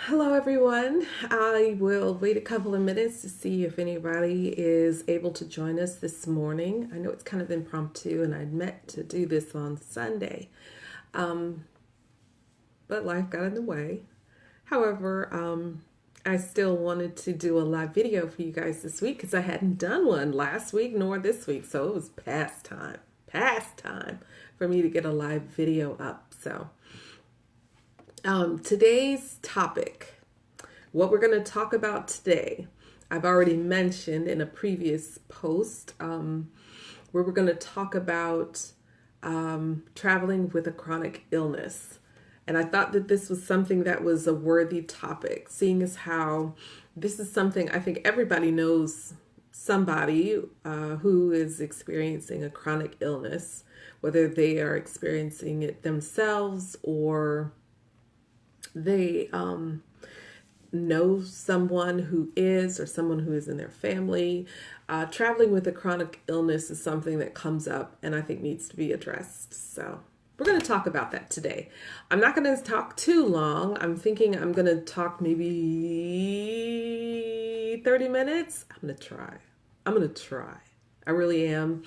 Hello, everyone. I will wait a couple of minutes to see if anybody is able to join us this morning. I know it's kind of impromptu, and I'd meant to do this on Sunday, um, but life got in the way. However, I still wanted to do a live video for you guys this week because I hadn't done one last week nor this week, so it was past time for me to get a live video up. So, today's topic. What we're going to talk about today, I've already mentioned in a previous post, where we're going to talk about traveling with a chronic illness. And I thought that this was something that was a worthy topic, seeing as how this is something I think everybody knows somebody who is experiencing a chronic illness, whether they are experiencing it themselves or they know someone who is, or someone who is in their family. Traveling with a chronic illness is something that comes up and I think needs to be addressed. So we're going to talk about that today. I'm not going to talk too long. I'm thinking I'm going to talk maybe 30 minutes. I'm going to try. I really am.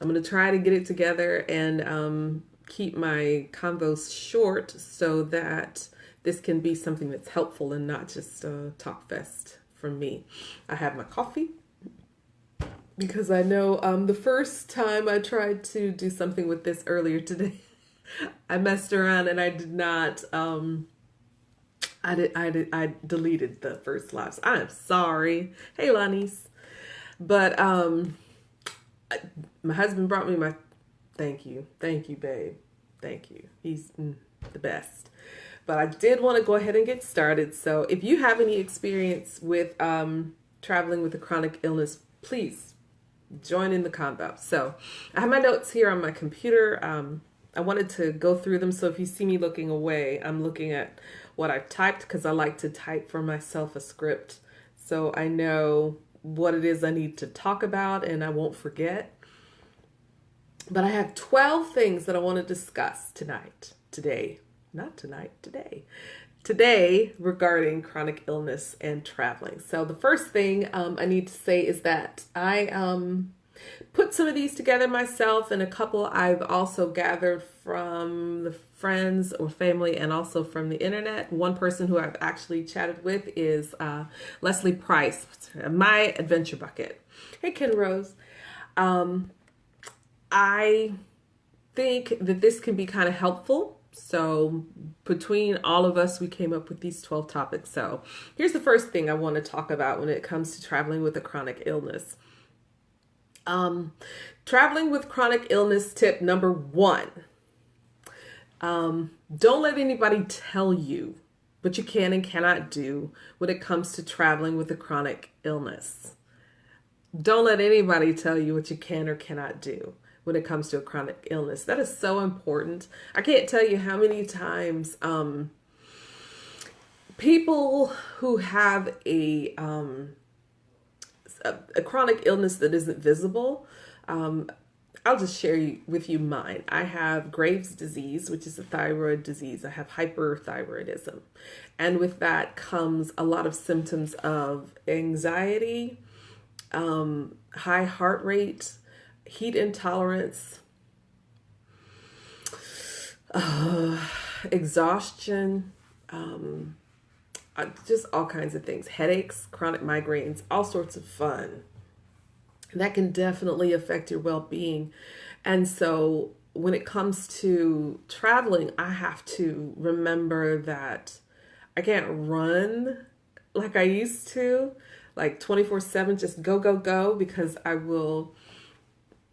I'm going to try to get it together and keep my convos short so that this can be something that's helpful and not just a talk fest from me. I have my coffee because I know the first time I tried to do something with this earlier today, I messed around and I did not. I deleted the first lives. I am sorry. Hey, Lonnie's. But my husband brought me my. Thank you, babe. Thank you. He's the best. But I did want to go ahead and get started. So if you have any experience with traveling with a chronic illness, please join in the convo. So I have my notes here on my computer. I wanted to go through them. So if you see me looking away, I'm looking at what I've typed because I like to type for myself a script so I know what it is I need to talk about and I won't forget. But I have 12 things that I want to discuss today regarding chronic illness and traveling. So the first thing I need to say is that I put some of these together myself, and a couple I've also gathered from the friends or family and also from the internet. One person who I've actually chatted with is Leslie Price, My Adventure Bucket. Hey, Ken Rose. I think that this can be kind of helpful. So between all of us, we came up with these 12 topics. So here's the first thing I want to talk about when it comes to traveling with a chronic illness. Traveling with chronic illness tip number 1. Don't let anybody tell you what you can and cannot do when it comes to traveling with a chronic illness. Don't let anybody tell you what you can or cannot do when it comes to a chronic illness. That is so important. I can't tell you how many times people who have a chronic illness that isn't visible, I'll just share with you mine. I have Graves' disease, which is a thyroid disease. I have hyperthyroidism. And with that comes a lot of symptoms of anxiety, high heart rate, heat intolerance, exhaustion, just all kinds of things, headaches, chronic migraines, all sorts of fun. That can definitely affect your well-being. And so when it comes to traveling, I have to remember that I can't run like I used to, like 24/7, just go, go, go, because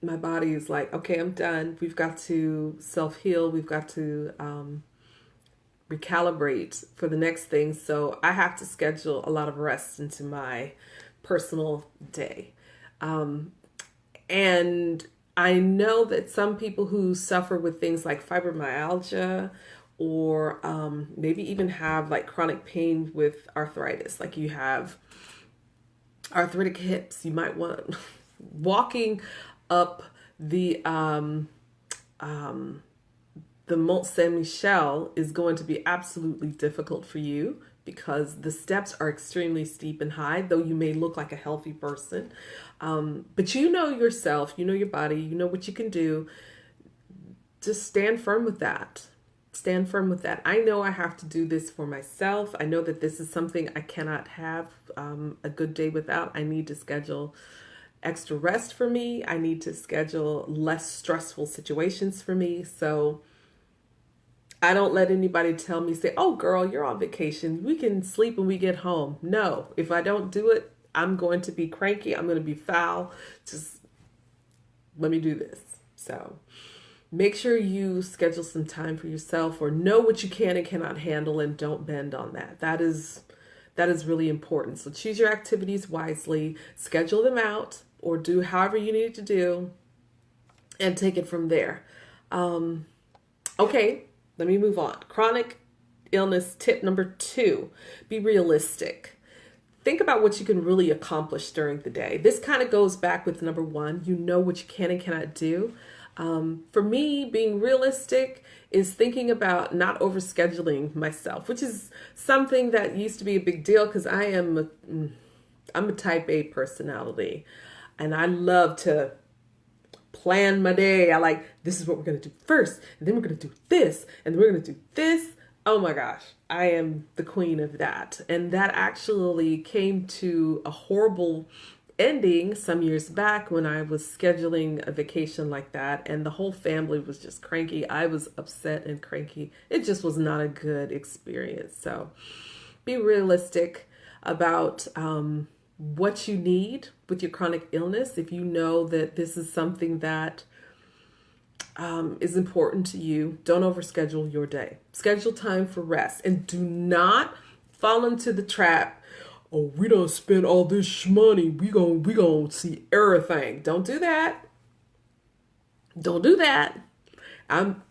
my body is like, okay, I'm done. We've got to self-heal. We've got to recalibrate for the next thing. So I have to schedule a lot of rest into my personal day. And I know that some people who suffer with things like fibromyalgia or maybe even have like chronic pain with arthritis, like you have arthritic hips, you might want walking up the Mont Saint Michel is going to be absolutely difficult for you because the steps are extremely steep and high, though you may look like a healthy person. But you know yourself, you know your body, you know what you can do. Just stand firm with that. Stand firm with that. I know I have to do this for myself. I know that this is something I cannot have a good day without. I need to schedule extra rest for me. I need to schedule less stressful situations for me. So I don't let anybody tell me, say, oh, girl, you're on vacation. We can sleep when we get home. No, if I don't do it, I'm going to be cranky. I'm going to be foul. Just let me do this. So make sure you schedule some time for yourself, or know what you can and cannot handle, and don't bend on that. That is really important. So choose your activities wisely, schedule them out, or do however you need to do, and take it from there. Okay, let me move on. Chronic illness tip number 2, be realistic. Think about what you can really accomplish during the day. This kind of goes back with number 1. You know what you can and cannot do. For me, being realistic is thinking about not overscheduling myself, which is something that used to be a big deal because I'm a type A personality, and I love to plan my day. I like, this is what we're going to do first, and then we're going to do this, and then we're going to do this. Oh my gosh, I am the queen of that. And that actually came to a horrible ending some years back when I was scheduling a vacation like that, and the whole family was just cranky. I was upset and cranky. It just was not a good experience. So be realistic about what you need with your chronic illness. If you know that this is something that is important to you, don't overschedule your day. Schedule time for rest, and do not fall into the trap. Oh, we don't spend all this money. We gon' see everything. Don't do that. Don't do that. I'm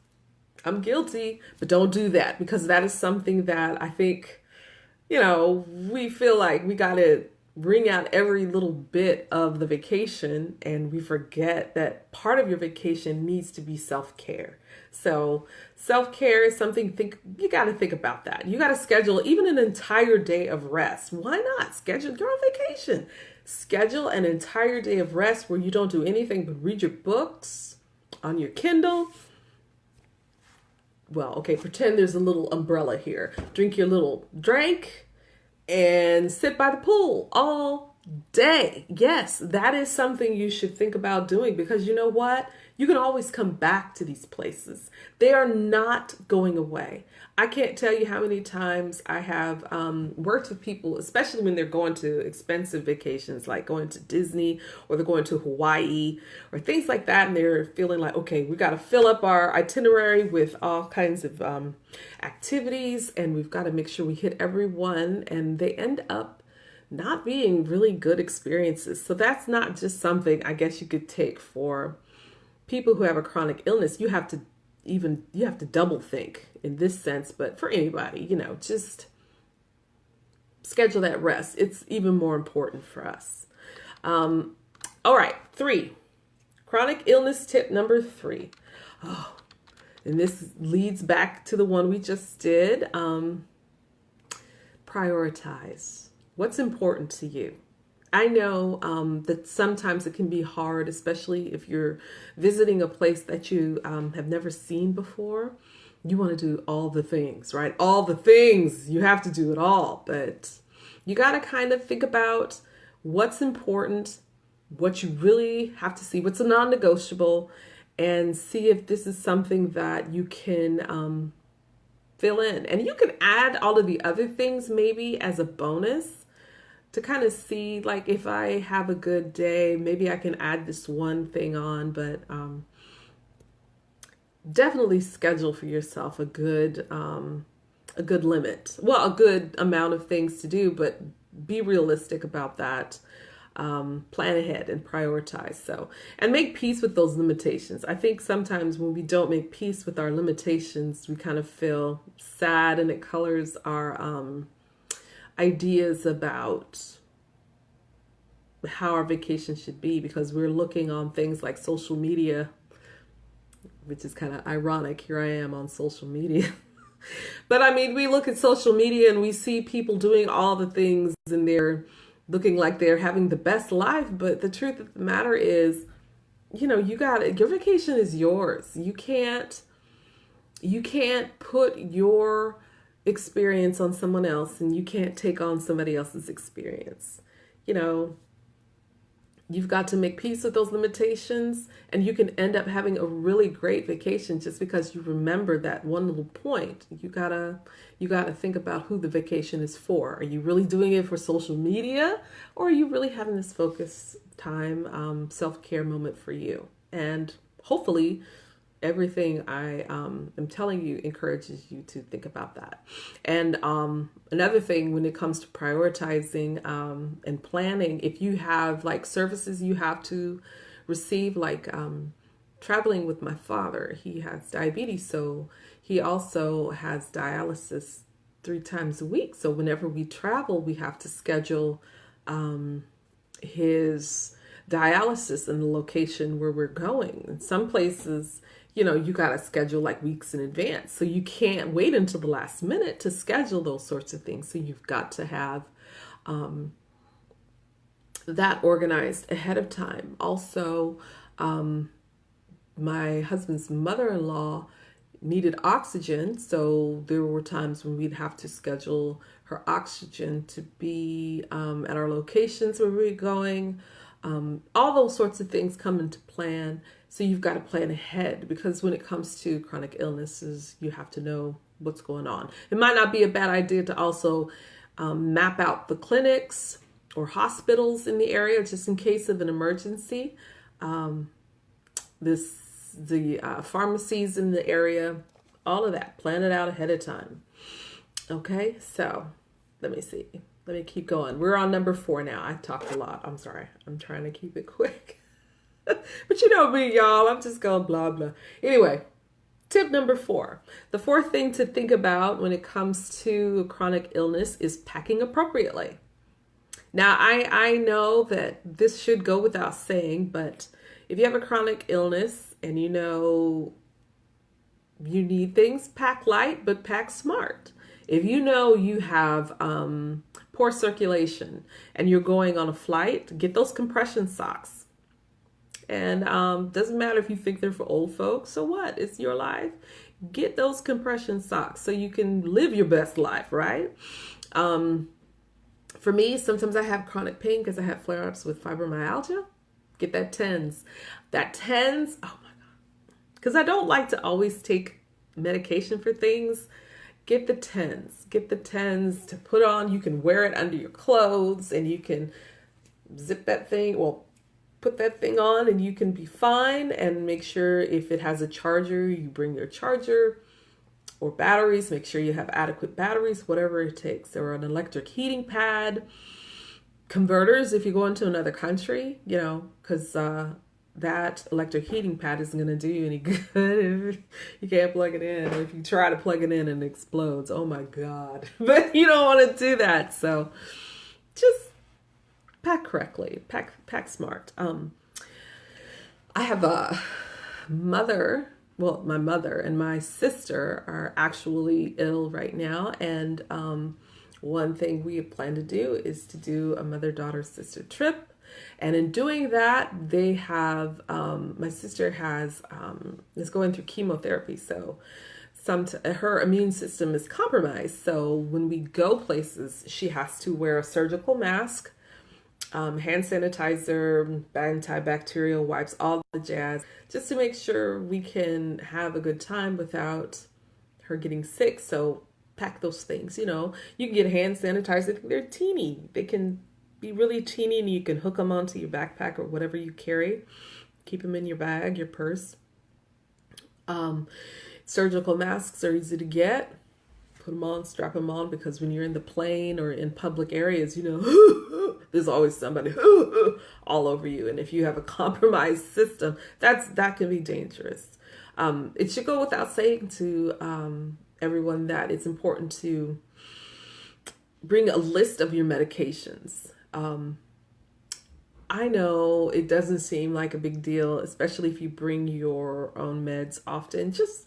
guilty, but don't do that, because that is something that I think, we feel like we got to wring out every little bit of the vacation, and we forget that part of your vacation needs to be self-care. So self-care is something you got to think about that. You got to schedule even an entire day of rest. Why not? You're on vacation. Schedule an entire day of rest where you don't do anything but read your books on your Kindle. Well, okay, pretend there's a little umbrella here. Drink your little drink and sit by the pool all day. Yes, that is something you should think about doing, because you know what? You can always come back to these places. They are not going away. I can't tell you how many times I have worked with people, especially when they're going to expensive vacations, like going to Disney, or they're going to Hawaii or things like that. And they're feeling like, okay, we got to fill up our itinerary with all kinds of activities, and we've got to make sure we hit every one. And they end up not being really good experiences. So that's not just something I guess you could take for people who have a chronic illness. You have to double think in this sense, but for anybody, just schedule that rest. It's even more important for us. All right, 3, chronic illness tip number 3. Oh, and this leads back to the one we just did. Prioritize what's important to you. I know that sometimes it can be hard, especially if you're visiting a place that you have never seen before. You want to do all the things, right? All the things. You have to do it all. But you got to kind of think about what's important, what you really have to see, what's a non-negotiable, and see if this is something that you can fill in. And you can add all of the other things maybe as a bonus, to kind of see, like, if I have a good day, maybe I can add this one thing on. But definitely schedule for yourself a good limit. Well, a good amount of things to do, but be realistic about that. Plan ahead and prioritize. So, and make peace with those limitations. I think sometimes when we don't make peace with our limitations, we kind of feel sad, and it colors our ideas about how our vacation should be, because we're looking on things like social media, which is kind of ironic. Here I am on social media But I mean, we look at social media and we see people doing all the things and they're looking like they're having the best life. But the truth of the matter is, you got it. Your vacation is yours. You can't put your experience on someone else, and you can't take on somebody else's experience. You know, you've got to make peace with those limitations, and you can end up having a really great vacation just because you remember that one little point. You gotta think about who the vacation is for. Are you really doing it for social media, or are you really having this focus time, self-care moment for you? And hopefully everything I am telling you encourages you to think about that. And another thing, when it comes to prioritizing and planning, if you have like services you have to receive, like traveling with my father, he has diabetes, so he also has dialysis 3 times a week. So whenever we travel, we have to schedule his dialysis in the location where we're going. In some places, you got to schedule like weeks in advance. So you can't wait until the last minute to schedule those sorts of things. So you've got to have that organized ahead of time. Also, my husband's mother-in-law needed oxygen. So there were times when we'd have to schedule her oxygen to be at our locations where we were going. All those sorts of things come into plan. So you've got to plan ahead, because when it comes to chronic illnesses, you have to know what's going on. It might not be a bad idea to also map out the clinics or hospitals in the area just in case of an emergency. The pharmacies in the area, all of that, plan it out ahead of time. Okay, so let me see. Let me keep going. We're on number 4 now. I talked a lot. I'm sorry. I'm trying to keep it quick. But you know me, y'all. I'm just going blah, blah. Anyway, tip number 4. The fourth thing to think about when it comes to chronic illness is packing appropriately. Now, I know that this should go without saying, but if you have a chronic illness and you know you need things, pack light, but pack smart. If you know you have poor circulation and you're going on a flight, get those compression socks. And doesn't matter if you think they're for old folks, so what? It's your life. Get those compression socks so you can live your best life, right? For me, sometimes I have chronic pain because I have flare-ups with fibromyalgia. Get that TENS. That TENS, oh my God. Because I don't like to always take medication for things. Get the TENS. Get the TENS to put on. You can wear it under your clothes and you can zip that thing, well, put that thing on and you can be fine. And make sure if it has a charger, you bring your charger, or batteries. Make sure you have adequate batteries, whatever it takes, or an electric heating pad, converters if you go into another country, because that electric heating pad isn't going to do you any good if you can't plug it in, or if you try to plug it in and it explodes. Oh my God. But you don't want to do that. So just pack correctly, pack smart. I have a mother. Well, my mother and my sister are actually ill right now. And one thing we plan to do is to do a mother-daughter-sister trip. And in doing that, they have, my sister is going through chemotherapy. So her immune system is compromised. So when we go places, she has to wear a surgical mask, hand sanitizer, antibacterial wipes, all the jazz, just to make sure we can have a good time without her getting sick. So pack those things. You can get hand sanitizer. They're teeny. They can be really teeny, and you can hook them onto your backpack or whatever you carry. Keep them in your bag, your purse. Surgical masks are easy to get. Put them on, strap them on, because when you're in the plane or in public areas, there's always somebody all over you. And if you have a compromised system, that can be dangerous. It should go without saying to everyone that it's important to bring a list of your medications. I know it doesn't seem like a big deal, especially if you bring your own meds often. Just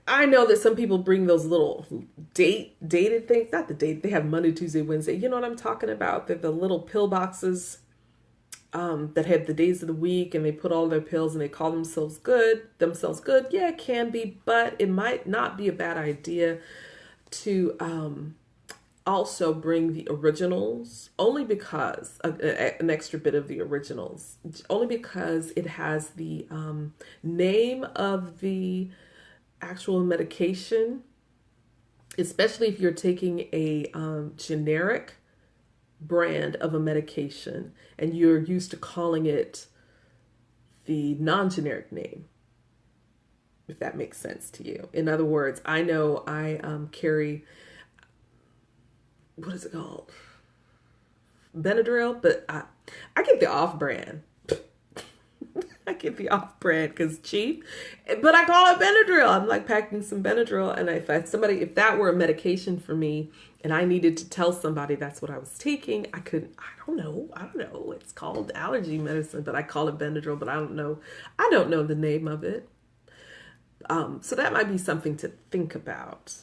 I know that some people bring those little dated things, not the date, they have Monday, Tuesday, Wednesday. You know what I'm talking about? They're the little pill boxes that have the days of the week, and they put all their pills and they call themselves good. Yeah, it can be, but it might not be a bad idea to also bring the originals, only because an extra bit of the originals, only because it has the name of the actual medication, especially if you're taking a generic brand of a medication and you're used to calling it the non-generic name, if that makes sense to you. In other words, I know I carry, what is it called? Benadryl, but I get the off-brand. I get the off-brand because it's cheap, but I call it Benadryl. I'm like packing some Benadryl, and if that were a medication for me, and I needed to tell somebody that's what I was taking, I couldn't. I don't know. It's called allergy medicine, but I call it Benadryl. But I don't know the name of it. So that might be something to think about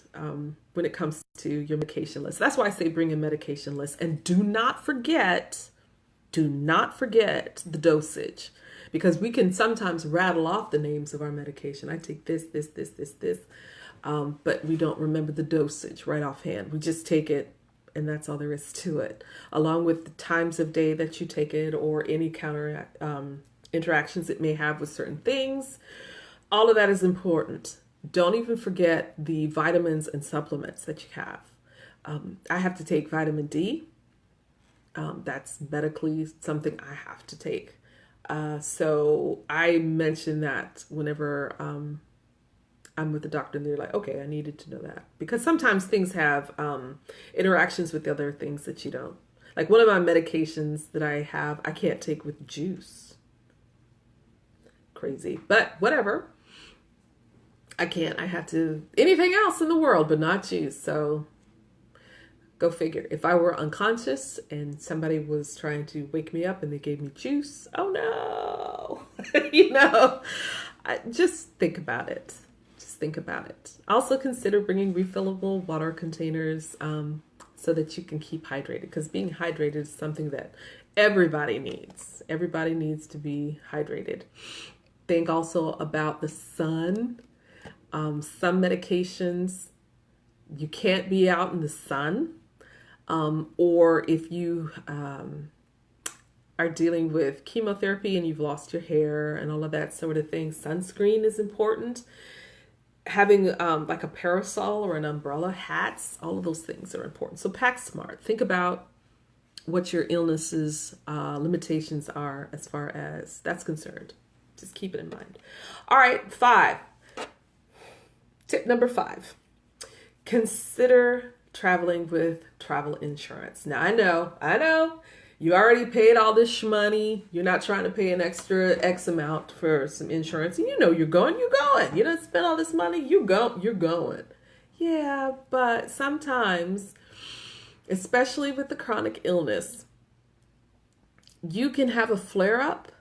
when it comes to your medication list. That's why I say bring a medication list, and do not forget the dosage, because we can sometimes rattle off the names of our medication. I take this, but we don't remember the dosage right offhand. We just take it, and that's all there is to it, along with the times of day that you take it or any counter interactions it may have with certain things. All of that is important. Don't even forget the vitamins and supplements that you have. I have to take vitamin D. That's medically something I have to take. So I mention that whenever I'm with the doctor, and they're like, okay, I needed to know that. Because sometimes things have interactions with the other things that you don't. Like one of my medications that I have, I can't take with juice. Crazy. But whatever. I can't. I have to, anything else in the world, but not juice. So go figure. If I were unconscious and somebody was trying to wake me up and they gave me juice, oh no. Just think about it. Also consider bringing refillable water containers so that you can keep hydrated, because being hydrated is something that everybody needs. Everybody needs to be hydrated. Think also about the sun. Some medications, you can't be out in the sun. Or if you are dealing with chemotherapy and you've lost your hair and all of that sort of thing, sunscreen is important. Having like a parasol or an umbrella, hats, all of those things are important. So pack smart. Think about what your illnesses limitations are as far as that's concerned. Just keep it in mind. All right, tip number 5. Consider traveling with travel insurance. Now, I know, you already paid all this money. You're not trying to pay an extra X amount for some insurance. And you're going. You don't spend all this money. You're going. Yeah, but sometimes, especially with the chronic illness, you can have a flare-up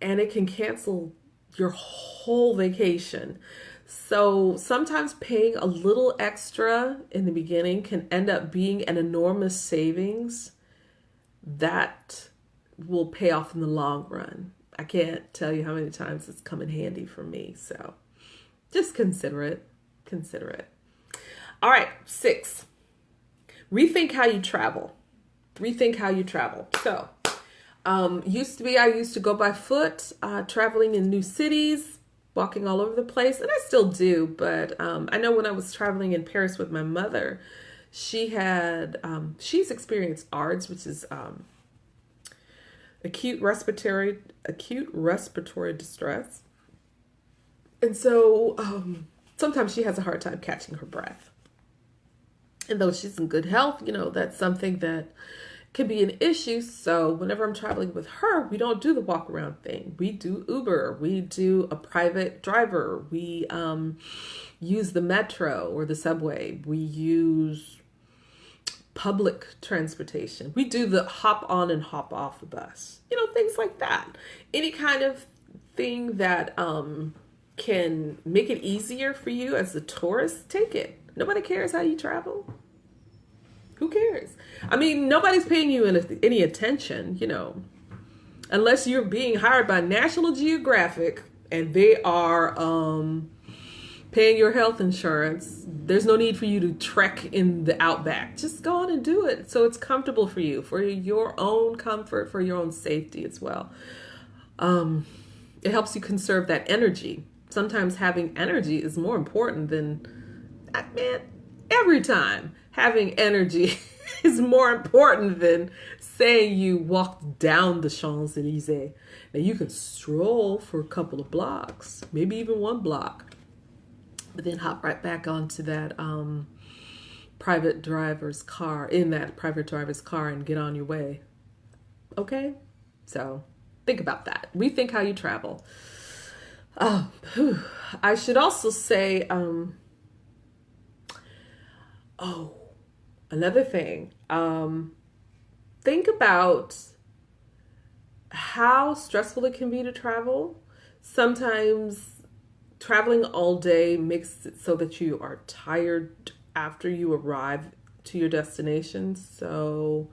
and it can cancel your whole vacation. So sometimes paying a little extra in the beginning can end up being an enormous savings that will pay off in the long run. I can't tell you how many times it's come in handy for me. So just consider it. All right, 6. Rethink how you travel. So I used to go by foot, traveling in new cities, walking all over the place, and I still do. But I know when I was traveling in Paris with my mother, she's experienced ARDS, which is acute respiratory distress. And so sometimes she has a hard time catching her breath. And though she's in good health, that's something that can be an issue. So whenever I'm traveling with her, we don't do the walk around thing. We do Uber. We do a private driver. We use the metro or the subway. We use public transportation. We do the hop on and hop off the bus. Things like that. Any kind of thing that can make it easier for you as a tourist, take it. Nobody cares how you travel. Who cares? I mean, nobody's paying you any attention, unless you're being hired by National Geographic and they are paying your health insurance. There's no need for you to trek in the outback. Just go on and do it so it's comfortable for you, for your own comfort, for your own safety as well. It helps you conserve that energy. Sometimes having energy is more important than, man, every time having energy is more important than saying you walked down the Champs-Elysees. Now you can stroll for a couple of blocks, maybe even one block, but then hop right back onto that private driver's car, and get on your way. Okay? So think about that. Rethink how you travel. I should also say, another thing. Think about how stressful it can be to travel. Sometimes traveling all day makes it so that you are tired after you arrive to your destination. So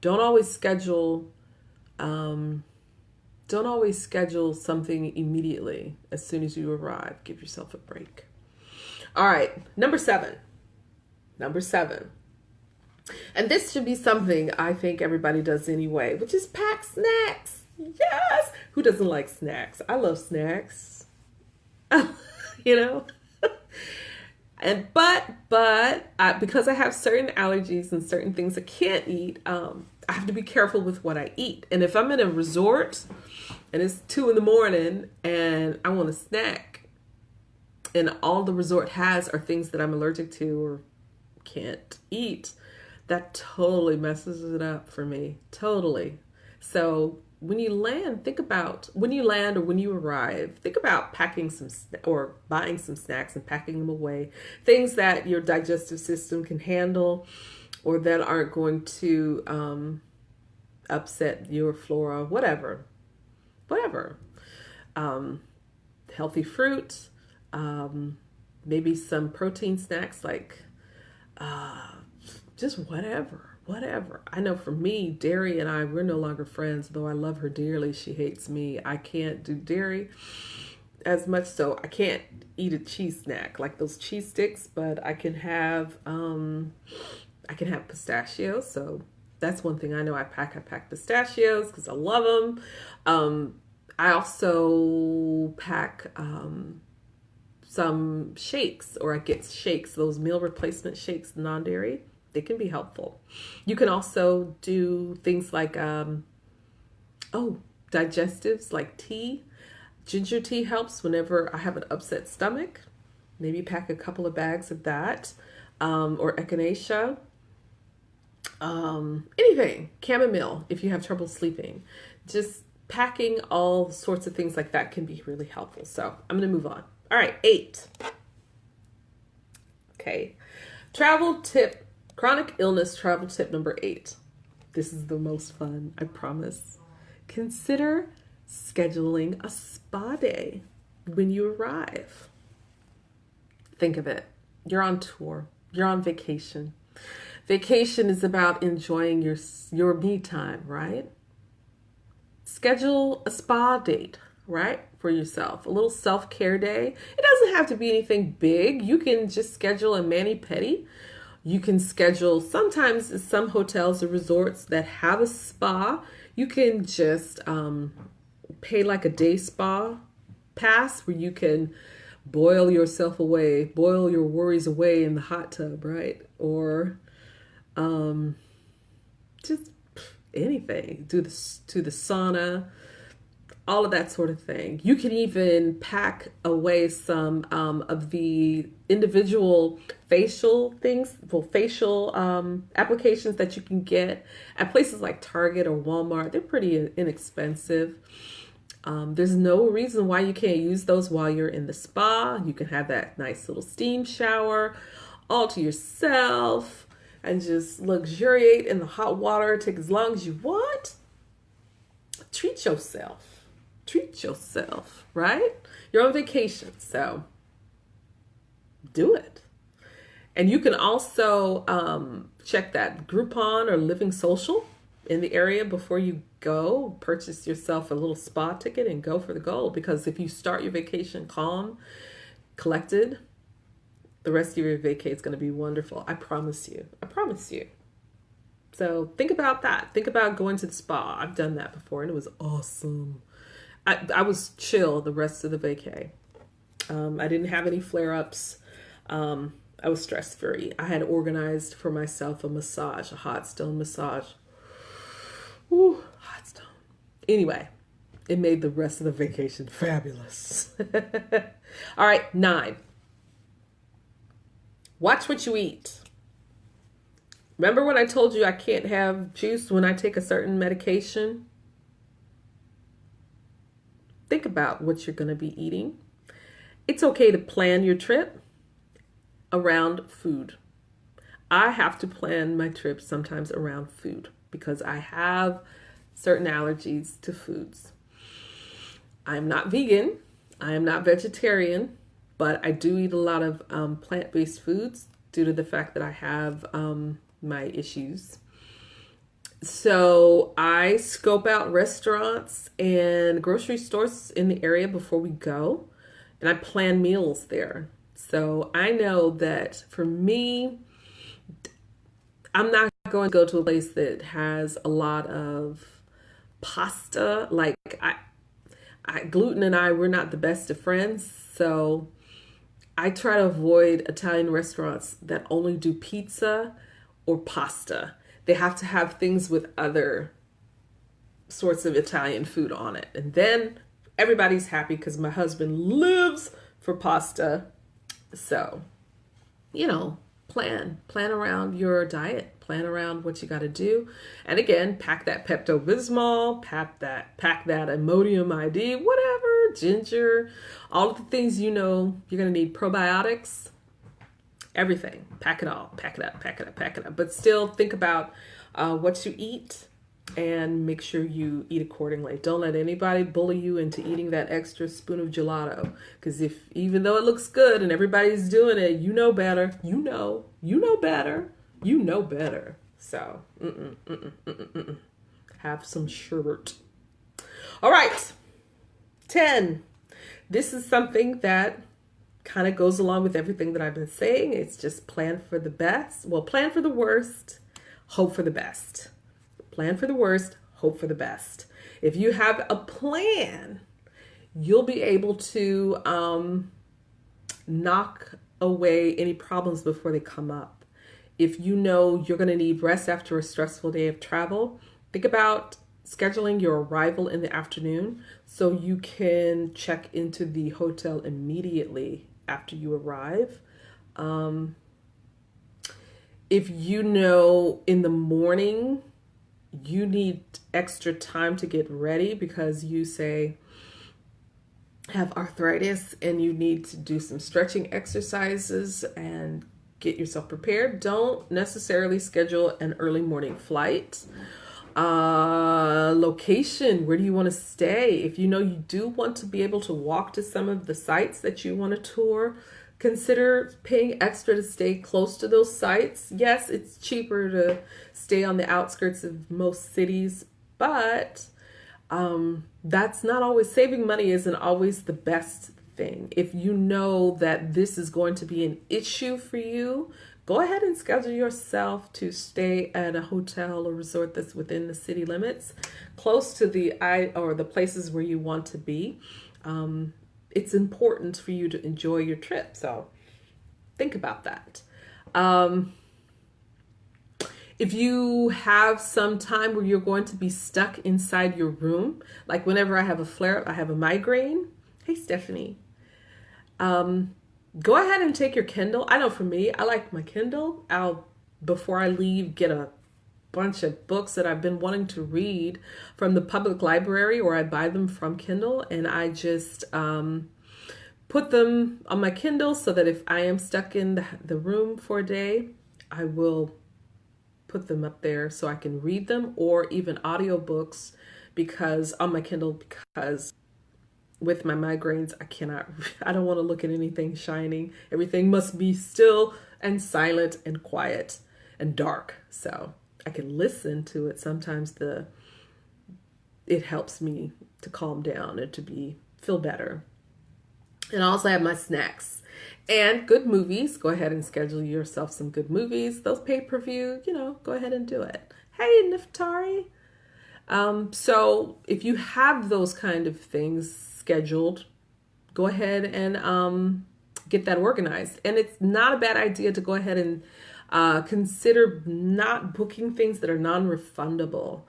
don't always schedule something immediately as soon as you arrive. Give yourself a break. All right, number seven. And this should be something I think everybody does anyway, which is pack snacks. Yes. Who doesn't like snacks? I love snacks. And because I have certain allergies and certain things I can't eat, I have to be careful with what I eat. And if I'm in a resort and it's 2 a.m. and I want a snack and all the resort has are things that I'm allergic to or can't eat, that totally messes it up for me. Totally. So when you land or when you arrive, think about packing or buying some snacks and packing them away. Things that your digestive system can handle or that aren't going to upset your flora, whatever. Healthy fruit, maybe some protein snacks like just whatever. I know for me, dairy and we're no longer friends, though I love her dearly. She hates me. I can't do dairy as much, so I can't eat a cheese snack like those cheese sticks, but I can have pistachios. So that's one thing I know. I pack pistachios because I love them. I also pack some shakes, or I get shakes, those meal replacement shakes, non-dairy. They can be helpful. You can also do things like, digestives like tea. Ginger tea helps whenever I have an upset stomach. Maybe pack a couple of bags of that, or echinacea. Anything, chamomile if you have trouble sleeping. Just packing all sorts of things like that can be really helpful. So I'm going to move on. All right, 8. Okay, chronic illness travel tip number 8. This is the most fun, I promise. Consider scheduling a spa day when you arrive. Think of it. You're on tour. You're on vacation. Vacation is about enjoying your me time, right? Schedule a spa date, right, for yourself. A little self-care day. It doesn't have to be anything big. You can just schedule a mani-pedi. You can schedule, sometimes some hotels or resorts that have a spa, you can just pay like a day spa pass where you can boil your worries away in the hot tub, right? Or just anything, to the sauna, all of that sort of thing. You can even pack away some of the individual facial applications that you can get at places like Target or Walmart. They're pretty inexpensive. There's no reason why you can't use those while you're in the spa. You can have that nice little steam shower all to yourself and just luxuriate in the hot water. Take as long as you want. Treat yourself. Treat yourself, right? You're on vacation, so do it. And you can also check that Groupon or Living Social in the area before you go. Purchase yourself a little spa ticket and go for the goal. Because if you start your vacation calm, collected, the rest of your vacation is going to be wonderful. I promise you. I promise you. So think about that. Think about going to the spa. I've done that before and it was awesome. I was chill the rest of the vacay. I didn't have any flare-ups. I was stress-free. I had organized for myself a massage, a hot stone massage. Ooh, hot stone. Anyway, it made the rest of the vacation fabulous. All right, 9. Watch what you eat. Remember when I told you I can't have juice when I take a certain medication? Think about what you're going to be eating. It's okay to plan your trip around food. I have to plan my trips sometimes around food because I have certain allergies to foods. I'm not vegan. I am not vegetarian, but I do eat a lot of plant-based foods due to the fact that I have my issues. So I scope out restaurants and grocery stores in the area before we go, and I plan meals there. So I know that for me, I'm not going to go to a place that has a lot of pasta. Like gluten and we're not the best of friends. So I try to avoid Italian restaurants that only do pizza or pasta. They have to have things with other sorts of Italian food on it. And then everybody's happy because my husband lives for pasta. So, plan around your diet, plan around what you got to do. And again, pack that Pepto-Bismol, pack that Imodium ID, whatever, ginger, all of the things you're going to need, probiotics. Everything. Pack it all. Pack it up. But still think about what you eat and make sure you eat accordingly. Don't let anybody bully you into eating that extra spoon of gelato. Because even though it looks good and everybody's doing it, you know better. You know better. So, have some sherbet. All right. 10. This is something that kind of goes along with everything that I've been saying. It's just plan for the best. Well, plan for the worst, hope for the best. Plan for the worst, hope for the best. If you have a plan, you'll be able to knock away any problems before they come up. If you know you're going to need rest after a stressful day of travel, think about scheduling your arrival in the afternoon so you can check into the hotel immediately after you arrive. If you know in the morning you need extra time to get ready because you say have arthritis and you need to do some stretching exercises and get yourself prepared, don't necessarily schedule an early morning flight. Location, where do you want to stay? If you know you do want to be able to walk to some of the sites that you want to tour, consider paying extra to stay close to those sites. Yes, it's cheaper to stay on the outskirts of most cities, but that's not always, saving money isn't always the best thing. If you know that this is going to be an issue for you, go ahead and schedule yourself to stay at a hotel or resort that's within the city limits, close to the places where you want to be. It's important for you to enjoy your trip. So think about that. If you have some time where you're going to be stuck inside your room, like whenever I have a flare-up, I have a migraine. Hey, Stephanie. Go ahead and take your Kindle. I know for me, I like my Kindle. I'll, before I leave, get a bunch of books that I've been wanting to read from the public library, or I buy them from Kindle, and I just put them on my Kindle so that if I am stuck in the room for a day, I will put them up there so I can read them, or even audiobooks because on my Kindle, because with my migraines, I don't want to look at anything shining. Everything must be still and silent and quiet and dark. So I can listen to it. Sometimes it helps me to calm down and to feel better. And I also have my snacks and good movies. Go ahead and schedule yourself some good movies. Those pay-per-view, go ahead and do it. Hey, Neftari. So if you have those kind of things scheduled, go ahead and get that organized. And it's not a bad idea to go ahead and consider not booking things that are non-refundable.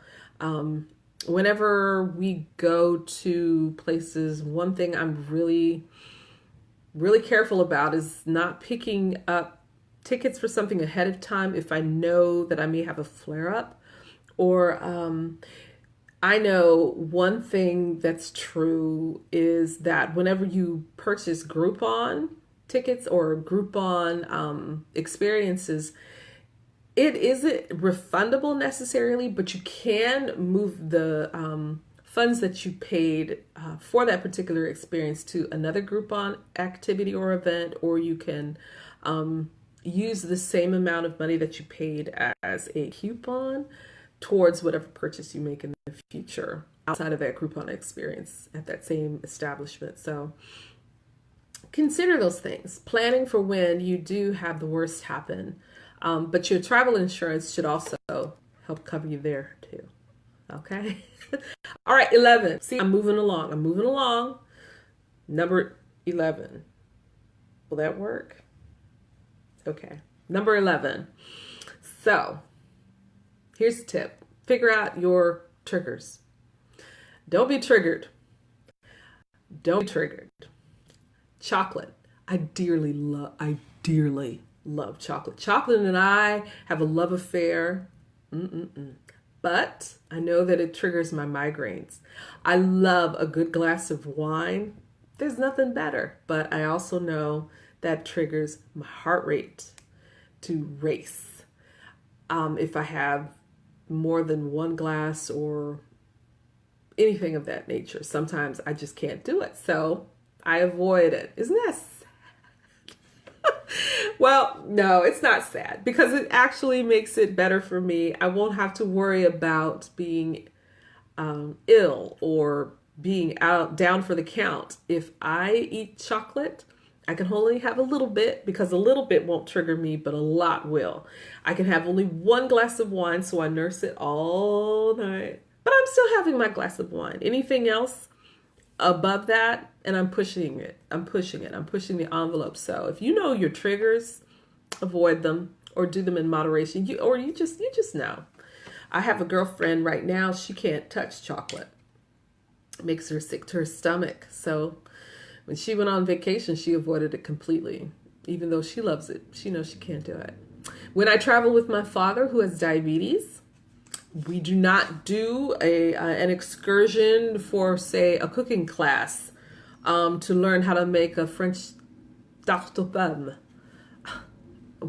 Whenever we go to places, one thing I'm really, really careful about is not picking up tickets for something ahead of time if I know that I may have a flare-up. Or I know one thing that's true is that whenever you purchase Groupon tickets or Groupon experiences, it isn't refundable necessarily, but you can move the funds that you paid for that particular experience to another Groupon activity or event, or you can use the same amount of money that you paid as a coupon towards whatever purchase you make in the future outside of that Groupon experience at that same establishment. So consider those things, planning for when you do have the worst happen. But your travel insurance should also help cover you there too. Okay. All right. 11. See, I'm moving along. Number 11. Will that work? Okay. Number 11. So here's the tip. Figure out your triggers. Don't be triggered. Chocolate. I dearly love chocolate. Chocolate and I have a love affair. But I know that it triggers my migraines. I love a good glass of wine. There's nothing better. But I also know that triggers my heart rate to race. If I have more than one glass or anything of that nature, sometimes I just can't do it. So I avoid it. Isn't that sad? Well, no, it's not sad because it actually makes it better for me. I won't have to worry about being ill or being down for the count. If I eat chocolate, I can only have a little bit because a little bit won't trigger me, but a lot will. I can have only one glass of wine, so I nurse it all night. But I'm still having my glass of wine. Anything else above that, and I'm pushing it. I'm pushing the envelope. So if you know your triggers, avoid them or do them in moderation. You just know. I have a girlfriend right now. She can't touch chocolate. It makes her sick to her stomach. So when she went on vacation, she avoided it completely. Even though she loves it, she knows she can't do it. When I travel with my father, who has diabetes, we do not do an excursion for, say, a cooking class to learn how to make a French tarte aux pommes.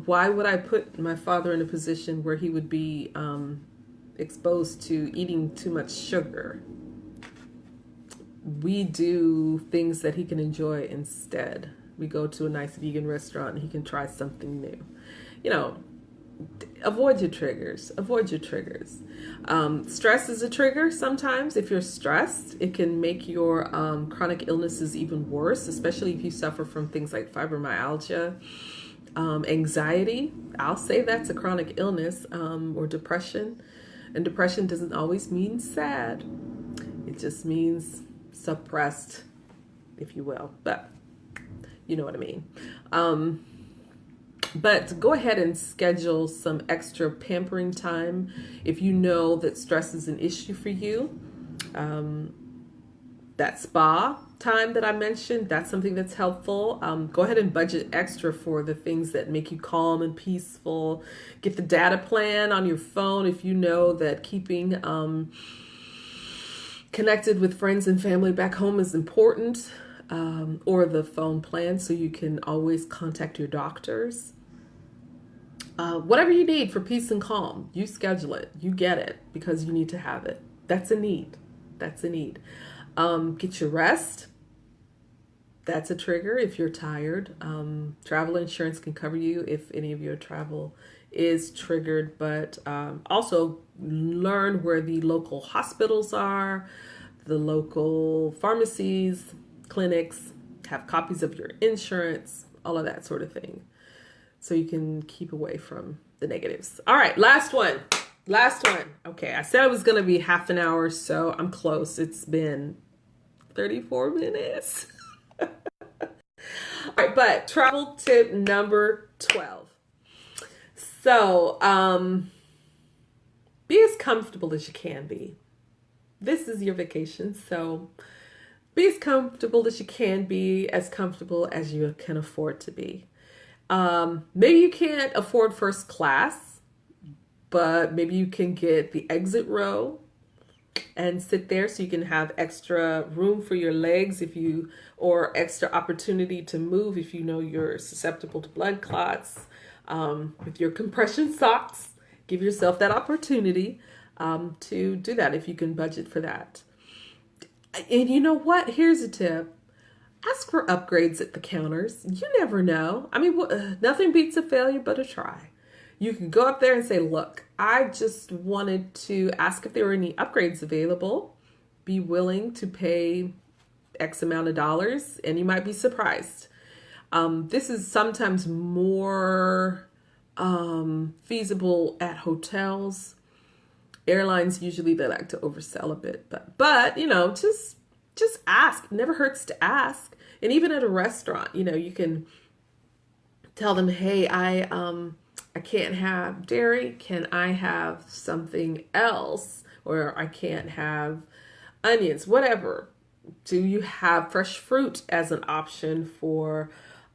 Why would I put my father in a position where he would be exposed to eating too much sugar? We do things that he can enjoy instead. We go to a nice vegan restaurant and he can try something new. Avoid your triggers. Stress is a trigger sometimes. If you're stressed, it can make your chronic illnesses even worse, especially if you suffer from things like fibromyalgia, anxiety. I'll say that's a chronic illness, or depression. And depression doesn't always mean sad. It just means suppressed, if you will. But you know what I mean. But go ahead and schedule some extra pampering time if you know that stress is an issue for you. That spa time that I mentioned, that's something that's helpful. Go ahead and budget extra for the things that make you calm and peaceful. Get the data plan on your phone if you know that keeping connected with friends and family back home is important, or the phone plan so you can always contact your doctors. Whatever you need for peace and calm, you schedule it. You get it because you need to have it. That's a need. Get your rest. That's a trigger if you're tired. Travel insurance can cover you if any of your travel is triggered, but also learn where the local hospitals are, the local pharmacies, clinics, have copies of your insurance, all of that sort of thing. So you can keep away from the negatives. All right, last one. Last one. Okay, I said it was going to be half an hour, so I'm close. It's been 34 minutes. All right, but travel tip number 12. So, be as comfortable as you can be. This is your vacation, so be as comfortable as you can be, as comfortable as you can afford to be. Maybe you can't afford first class, but maybe you can get the exit row and sit there so you can have extra room for your legs or extra opportunity to move if you know you're susceptible to blood clots. With your compression socks, give yourself that opportunity to do that if you can budget for that. And you know what? Here's a tip. Ask for upgrades at the counters. You never know. I mean, nothing beats a failure but a try. You can go up there and say, look, I just wanted to ask if there were any upgrades available. Be willing to pay X amount of dollars, and you might be surprised. This is sometimes more feasible at hotels. Airlines, usually they like to oversell a bit, but you know, just ask. It never hurts to ask. And even at a restaurant, you know, you can tell them, hey, I can't have dairy. Can I have something else? Or I can't have onions, whatever. Do you have fresh fruit as an option for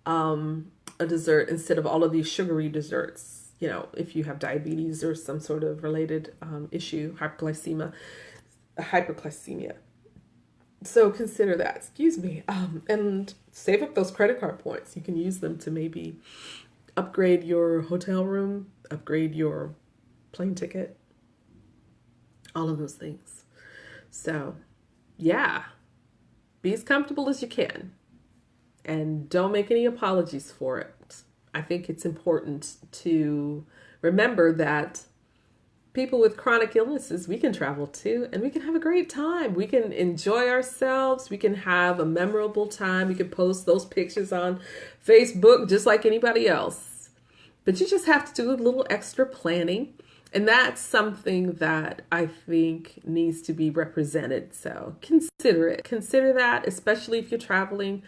a dessert instead of all of these sugary desserts? You know, if you have diabetes or some sort of related issue, hyperglycemia. So consider that, excuse me, and save up those credit card points. You can use them to maybe upgrade your hotel room, upgrade your plane ticket, all of those things. So yeah, be as comfortable as you can and don't make any apologies for it. I think it's important to remember that people with chronic illnesses, we can travel too, and we can have a great time. We can enjoy ourselves. We can have a memorable time. We can post those pictures on Facebook just like anybody else. But you just have to do a little extra planning. And that's something that I think needs to be represented. So consider it. Consider that, especially if you're traveling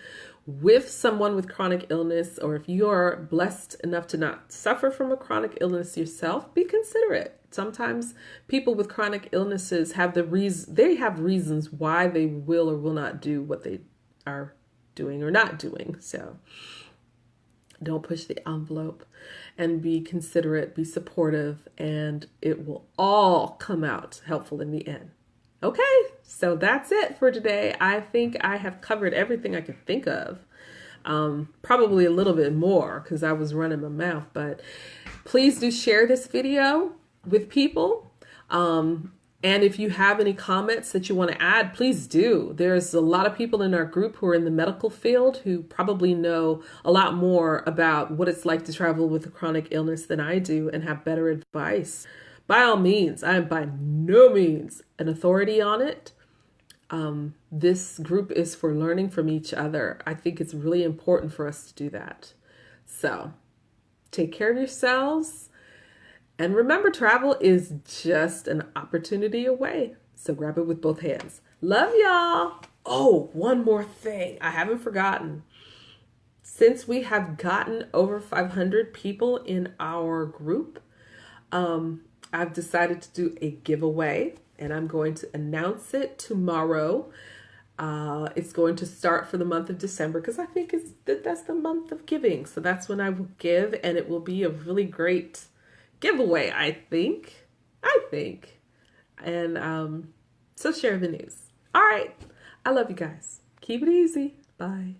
with someone with chronic illness, or if you are blessed enough to not suffer from a chronic illness yourself, be considerate. Sometimes people with chronic illnesses have reasons why they will or will not do what they are doing or not doing. So don't push the envelope, and be considerate, be supportive, and it will all come out helpful in the end. Okay, so that's it for today. I think I have covered everything I could think of. Probably a little bit more because I was running my mouth, but please do share this video with people. And if you have any comments that you want to add, please do. There's a lot of people in our group who are in the medical field who probably know a lot more about what it's like to travel with a chronic illness than I do and have better advice. By all means, I am by no means an authority on it. This group is for learning from each other. I think it's really important for us to do that. So take care of yourselves. And remember, travel is just an opportunity away. So grab it with both hands. Love y'all. Oh, one more thing. I haven't forgotten. Since we have gotten over 500 people in our group, I've decided to do a giveaway, and I'm going to announce it tomorrow. It's going to start for the month of December because I think that's the month of giving. So that's when I will give, and it will be a really great giveaway, I think. And so share the news. All right. I love you guys. Keep it easy. Bye.